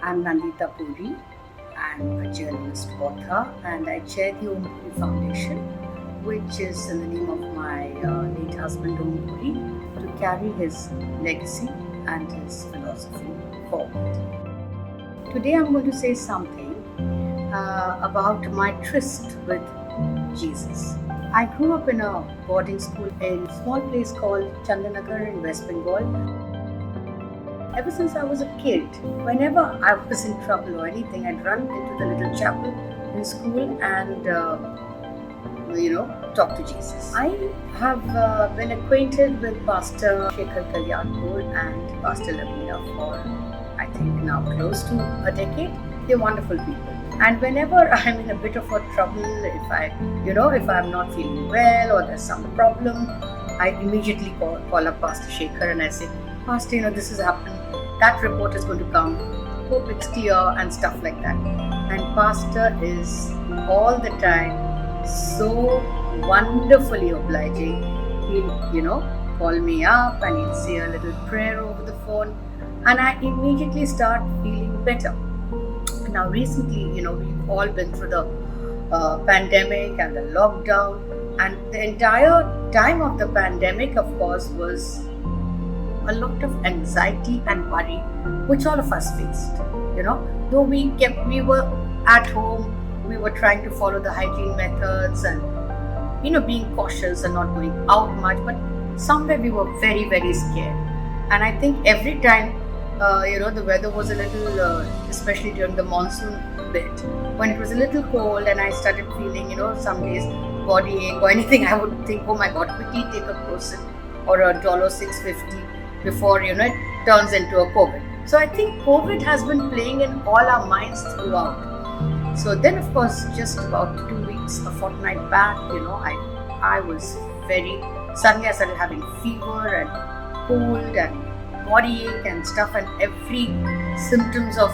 I'm Nandita Puri. I'm a journalist author and I chair the Om Puri Foundation, which is in the name of my late husband Om Puri, to carry his legacy and his philosophy forward. Today I'm going to say something about my tryst with Jesus. I grew up in a boarding school in a small place called Chandanagar in West Bengal. Ever since I was a kid, whenever I was in trouble or anything, I'd run into the little chapel in school and, talk to Jesus. I have been acquainted with Pastor Shekhar Kalyanpur and Pastor Lavina for, I think, now close to a decade. They're wonderful people. And whenever I'm in a bit of a trouble, if I'm not feeling well or there's some problem, I immediately call up Pastor Shekhar and I say, Pastor, this has happened. That report is going to come. Hope it's clear and stuff like that. And Pastor is all the time so wonderfully obliging. He'll, call me up and he'll say a little prayer over the phone, and I immediately start feeling better. Now, recently, we've all been through the pandemic and the lockdown, and the entire time of the pandemic, of course, was a lot of anxiety and worry, which all of us faced. Though we were at home, we were trying to follow the hygiene methods and, being cautious and not going out much, but somewhere we were very, very scared. And I think every time, the weather was a little, especially during the monsoon bit, when it was a little cold and I started feeling, some days body ache or anything, I would think, oh my God, quickly take a Crocin or a $6.50 before, it turns into a COVID. So I think COVID has been playing in all our minds throughout. So then, of course, just about 2 weeks, a fortnight back, I was suddenly I started having fever and cold and body ache and stuff, and every symptoms of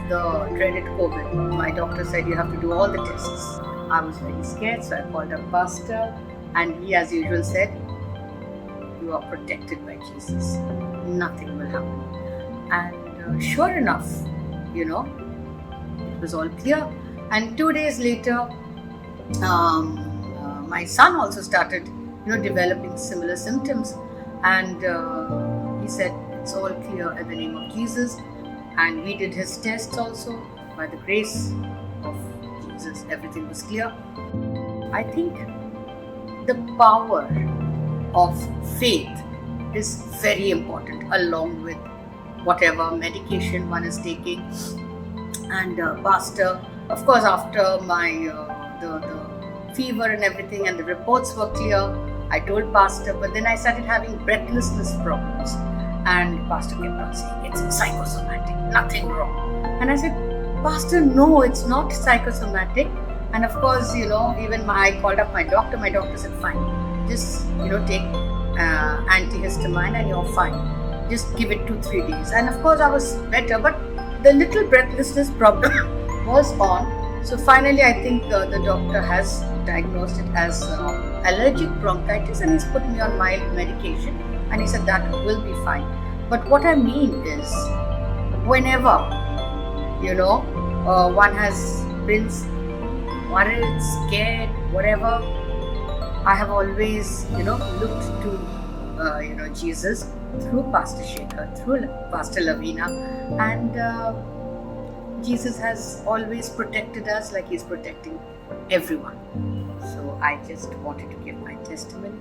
the dreaded COVID. My doctor said you have to do all the tests. I was very scared, so I called up Pastor, and he, as usual, said, you are protected by Jesus. Nothing will happen. And sure enough, it was all clear. And 2 days later, my son also started, developing similar symptoms. And he said, it's all clear in the name of Jesus. And we did his tests also. By the grace of Jesus, everything was clear. I think the power of faith is very important, along with whatever medication one is taking. And Pastor, of course, after my the fever and everything and the reports were clear, I told Pastor, but then I started having breathlessness problems, and Pastor kept on saying, it's psychosomatic, nothing wrong. And I said, Pastor, no, it's not psychosomatic. And of course, I called up my doctor said, fine, just take antihistamine and you're fine. Just give it 2-3 days. And of course I was better, but the little breathlessness problem was on. So finally I think the doctor has diagnosed it as allergic bronchitis, and he's put me on mild medication, and he said that will be fine. But what I mean is, whenever one has been worried, scared, whatever, I have always, looked to, Jesus through Pastor Shekhar, through Pastor Lavina, and Jesus has always protected us like He's protecting everyone. So I just wanted to give my testimony